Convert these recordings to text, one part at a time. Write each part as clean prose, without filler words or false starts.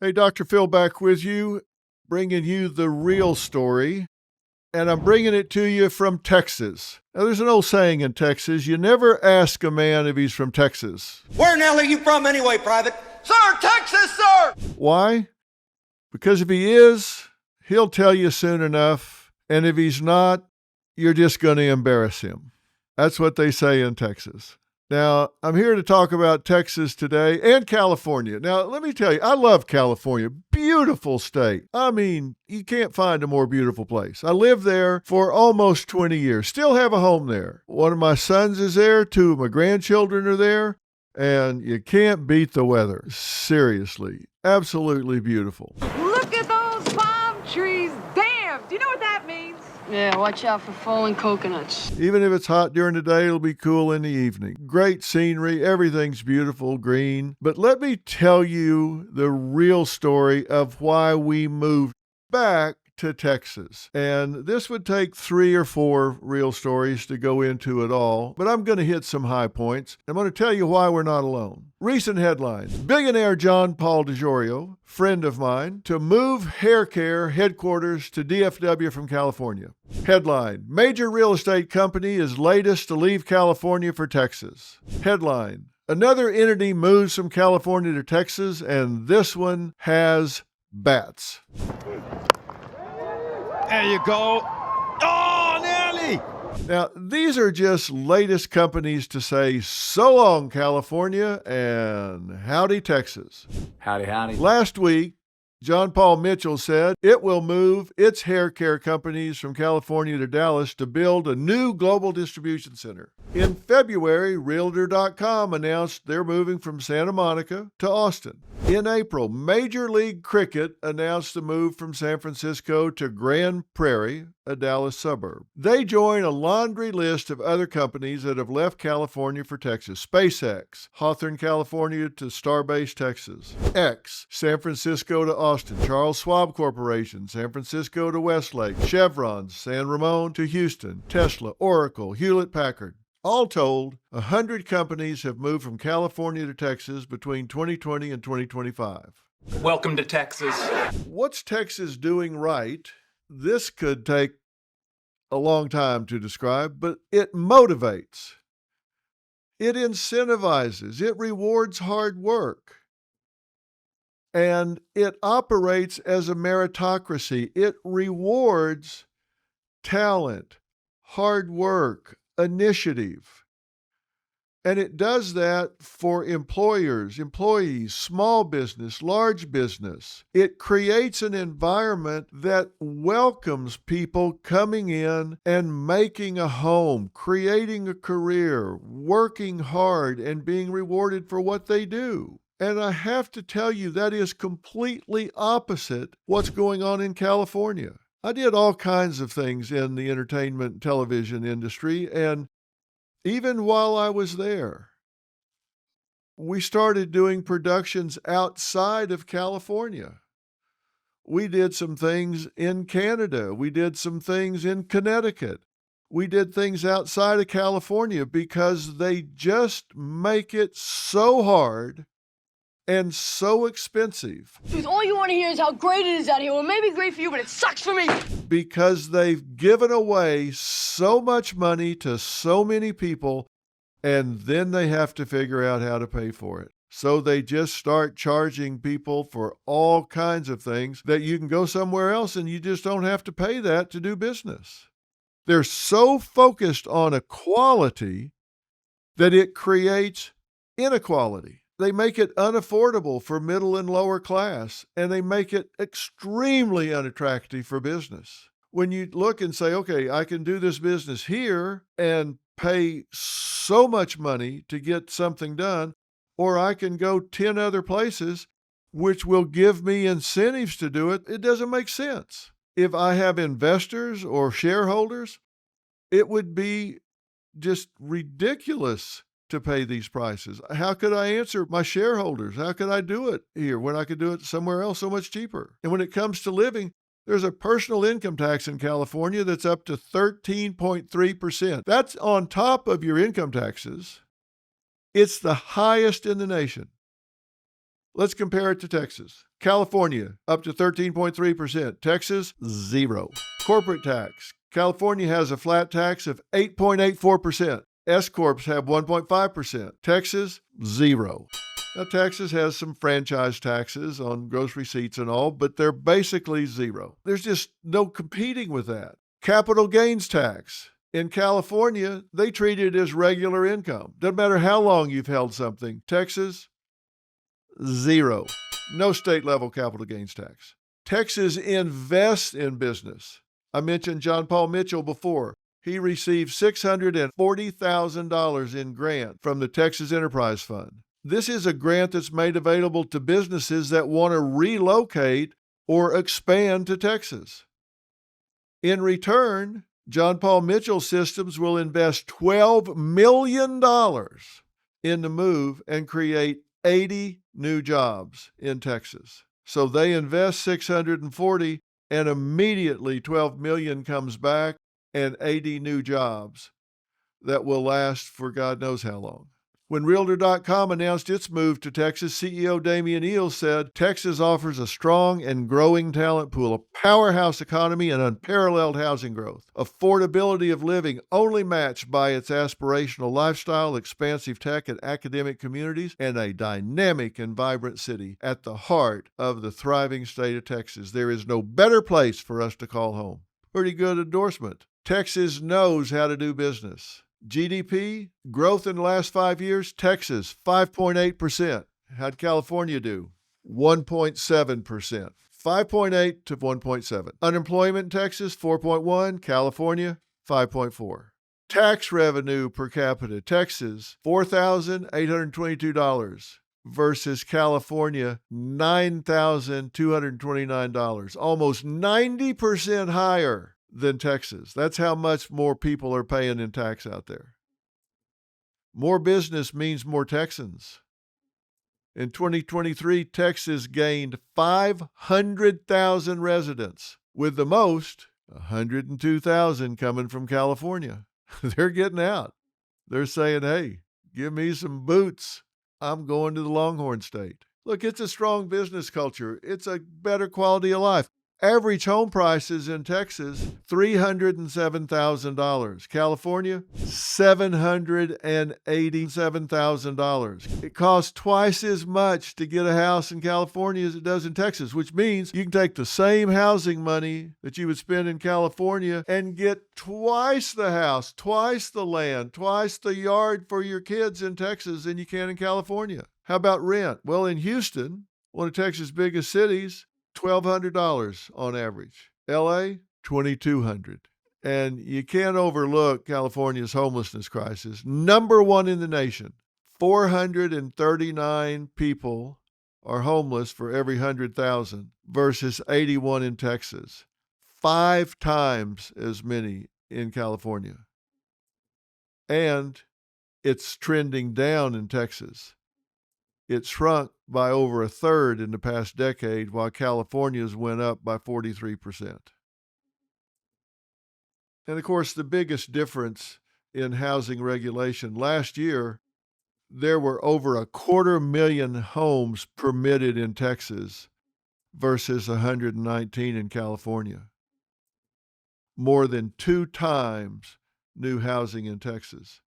Hey, Dr. Phil back with you, bringing you the real story. And I'm bringing it to you from Texas. Now, there's an old saying in Texas, you never ask a man if he's from Texas. Where in the hell are you from anyway, Private? Sir, Texas, sir! Why? Because if he is, he'll tell you soon enough. And if he's not, you're just going to embarrass him. That's what they say in Texas. Now, I'm here to talk about Texas today and California. Now, let me tell you, I love California. Beautiful state. I mean, you can't find a more beautiful place. I lived there for almost 20 years. Still have a home there. One of my sons is there. Two of my grandchildren are there. And you can't beat the weather. Seriously. Absolutely beautiful. Look at those palm trees. Damn! Do you know what that means? Yeah, watch out for falling coconuts. Even if it's hot during the day, it'll be cool in the evening. Great scenery, everything's beautiful, green. But let me tell you the real story of why we moved back to Texas. And this would take 3 or 4 real stories to go into it all, but I'm going to hit some high points. I'm going to tell you why we're not alone. Recent headlines. Billionaire John Paul DeJorio, friend of mine, to move hair care headquarters to DFW from California. Headline. Major real estate company is latest to leave California for Texas. Headline. Another entity moves from California to Texas, and this one has bats. There you go. Oh, nearly. Now, these are just latest companies to say so long, California, and howdy, Texas. Howdy, howdy. Last week, John Paul Mitchell said it will move its hair care companies from California to Dallas to build a new global distribution center. In February, Realtor.com announced they're moving from Santa Monica to Austin. In April, Major League Cricket announced the move from San Francisco to Grand Prairie, a Dallas suburb. They join a laundry list of other companies that have left California for Texas. SpaceX, Hawthorne, California to Starbase, Texas. X, San Francisco to Austin. Charles Schwab Corporation, San Francisco to Westlake. Chevron, San Ramon to Houston. Tesla, Oracle, Hewlett-Packard. All told, 100 companies have moved from California to Texas between 2020 and 2025. Welcome to Texas. What's Texas doing right? This could take a long time to describe, but it motivates. It incentivizes. It rewards hard work. And it operates as a meritocracy. It rewards talent, hard work, initiative. And it does that for employers, employees, small business, large business. It creates an environment that welcomes people coming in and making a home, creating a career, working hard, and being rewarded for what they do. And I have to tell you, that is completely opposite what's going on in California. I did all kinds of things in the entertainment and television industry, and even while I was there, we started doing productions outside of California. We did some things in Canada. We did some things in Connecticut. We did things outside of California because they just make it so hard and so expensive. Dude, all you want to hear is how great it is out here. Well, maybe great for you, but it sucks for me. Because they've given away so much money to so many people, and then they have to figure out how to pay for it. So they just start charging people for all kinds of things that you can go somewhere else and you just don't have to pay that to do business. They're so focused on equality that it creates inequality. They make it unaffordable for middle and lower class, and they make it extremely unattractive for business. When you look and say, okay, I can do this business here and pay so much money to get something done, or I can go 10 other places which will give me incentives to do it, it doesn't make sense. If I have investors or shareholders, it would be just ridiculous to pay these prices. How could I answer my shareholders? How could I do it here when I could do it somewhere else so much cheaper? And when it comes to living, there's a personal income tax in California that's up to 13.3%. That's on top of your income taxes. It's the highest in the nation. Let's compare it to Texas. California, up to 13.3%. Texas, 0. Corporate tax. California has a flat tax of 8.84%. S-corps have 1.5%. Texas, 0. Now, Texas has some franchise taxes on gross receipts and all, but they're basically 0. There's just no competing with that. Capital gains tax. In California, they treat it as regular income. Doesn't matter how long you've held something. Texas, 0. No state-level capital gains tax. Texas invests in business. I mentioned John Paul Mitchell before. He received $640,000 in grant from the Texas Enterprise Fund. This is a grant that's made available to businesses that want to relocate or expand to Texas. In return, John Paul Mitchell Systems will invest $12 million in the move and create 80 new jobs in Texas. So they invest $640 and immediately $12 million comes back and 80 new jobs that will last for God knows how long. When Realtor.com announced its move to Texas, CEO Dreamin said, Texas offers a strong and growing talent pool, a powerhouse economy, and unparalleled housing growth. Affordability of living only matched by its aspirational lifestyle, expansive tech and academic communities, and a dynamic and vibrant city at the heart of the thriving state of Texas. There is no better place for us to call home. Pretty good endorsement. Texas knows how to do business. GDP growth in the last 5 years, Texas 5.8%. How'd California do? 1.7%. 5.8 to 1.7. Unemployment in Texas 4.1, California 5.4. Tax revenue per capita, Texas $4,822 versus California $9,229, almost 90% higher than Texas. That's how much more people are paying in tax out there. More business means more Texans. In 2023, Texas gained 500,000 residents, with the most, 102,000 coming from California. They're getting out. They're saying, hey, give me some boots. I'm going to the Longhorn State. Look, it's a strong business culture. It's a better quality of life. Average home prices in Texas, $307,000. California, $787,000. It costs twice as much to get a house in California as it does in Texas, which means you can take the same housing money that you would spend in California and get twice the house, twice the land, twice the yard for your kids in Texas than you can in California. How about rent? Well, in Houston, one of Texas' biggest cities, $1,200 on average. LA, $2,200. And you can't overlook California's homelessness crisis. Number one in the nation. 439 people are homeless for every 100,000 versus 81 in Texas. 5 times as many in California. And it's trending down in Texas. It shrunk by over a third in the past decade, while California's went up by 43%. And of course, the biggest difference in housing regulation last year, there were over 250,000 homes permitted in Texas versus 119 in California. More than 2 times new housing in Texas,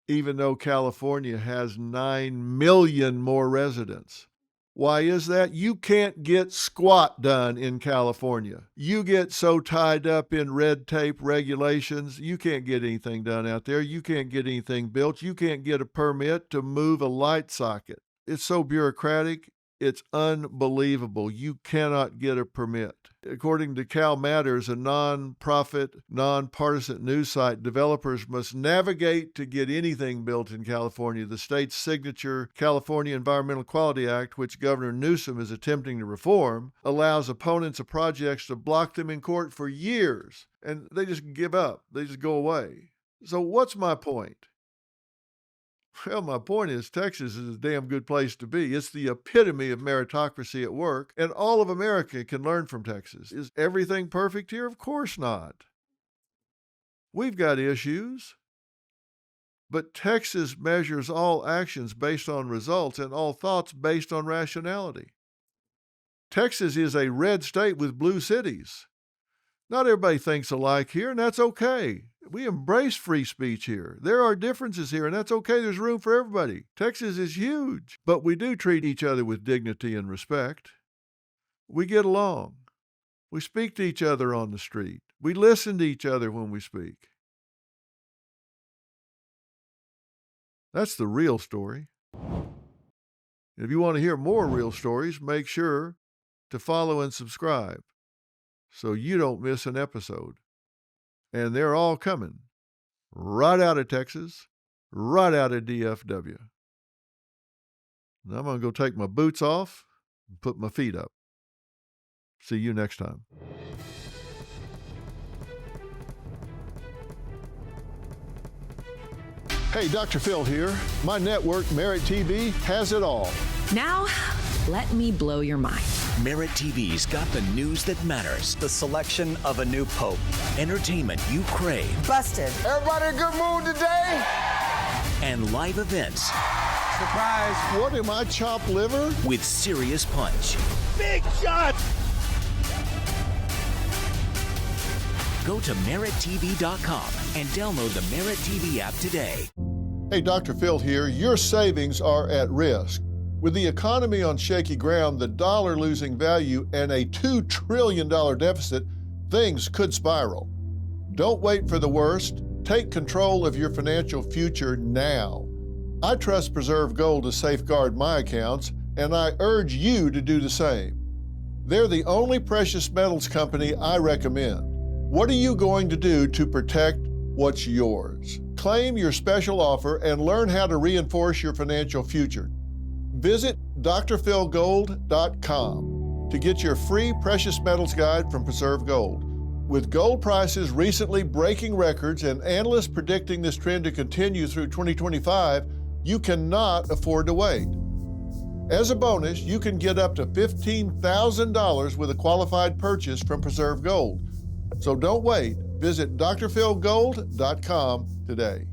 even though California has 9 million more residents. Why is that? You can't get squat done in California. You get so tied up in red tape regulations, you can't get anything done out there. You can't get anything built. You can't get a permit to move a light socket. It's so bureaucratic, it's unbelievable. You cannot get a permit. According to Cal Matters, a non-profit, nonpartisan news site, developers must navigate to get anything built in California. The state's signature California Environmental Quality Act, which Governor Newsom is attempting to reform, allows opponents of projects to block them in court for years, and they just give up. They just go away. So what's my point? Well, my point is Texas is a damn good place to be. It's the epitome of meritocracy at work, and all of America can learn from Texas. Is everything perfect here? Of course not. We've got issues. But Texas measures all actions based on results and all thoughts based on rationality. Texas is a red state with blue cities. Not everybody thinks alike here, and that's okay. We embrace free speech here. There are differences here, and that's okay. There's room for everybody. Texas is huge, but we do treat each other with dignity and respect. We get along. We speak to each other on the street. We listen to each other when we speak. That's the real story. If you want to hear more real stories, make sure to follow and subscribe so you don't miss an episode. And they're all coming right out of Texas, right out of DFW. Now I'm going to go take my boots off and put my feet up. See you next time. Hey, Dr. Phil here. My network, Merit TV, has it all. Now, let me blow your mind. Merit TV's got the news that matters. The selection of a new pope. Entertainment you crave. Busted. Everybody in good mood today? And live events. Surprise. What am I, chopped liver? With serious punch. Big shot. Go to merittv.com and download the Merit TV app today. Hey, Dr. Phil here. Your savings are at risk. With the economy on shaky ground, the dollar losing value, and a $2 trillion deficit, things could spiral. Don't wait for the worst. Take control of your financial future now. I trust Preserve Gold to safeguard my accounts, and I urge you to do the same. They're the only precious metals company I recommend. What are you going to do to protect what's yours? Claim your special offer and learn how to reinforce your financial future. Visit drphilgold.com to get your free precious metals guide from Preserve Gold. With gold prices recently breaking records and analysts predicting this trend to continue through 2025, you cannot afford to wait. As a bonus, you can get up to $15,000 with a qualified purchase from Preserve Gold. So don't wait. Visit drphilgold.com today.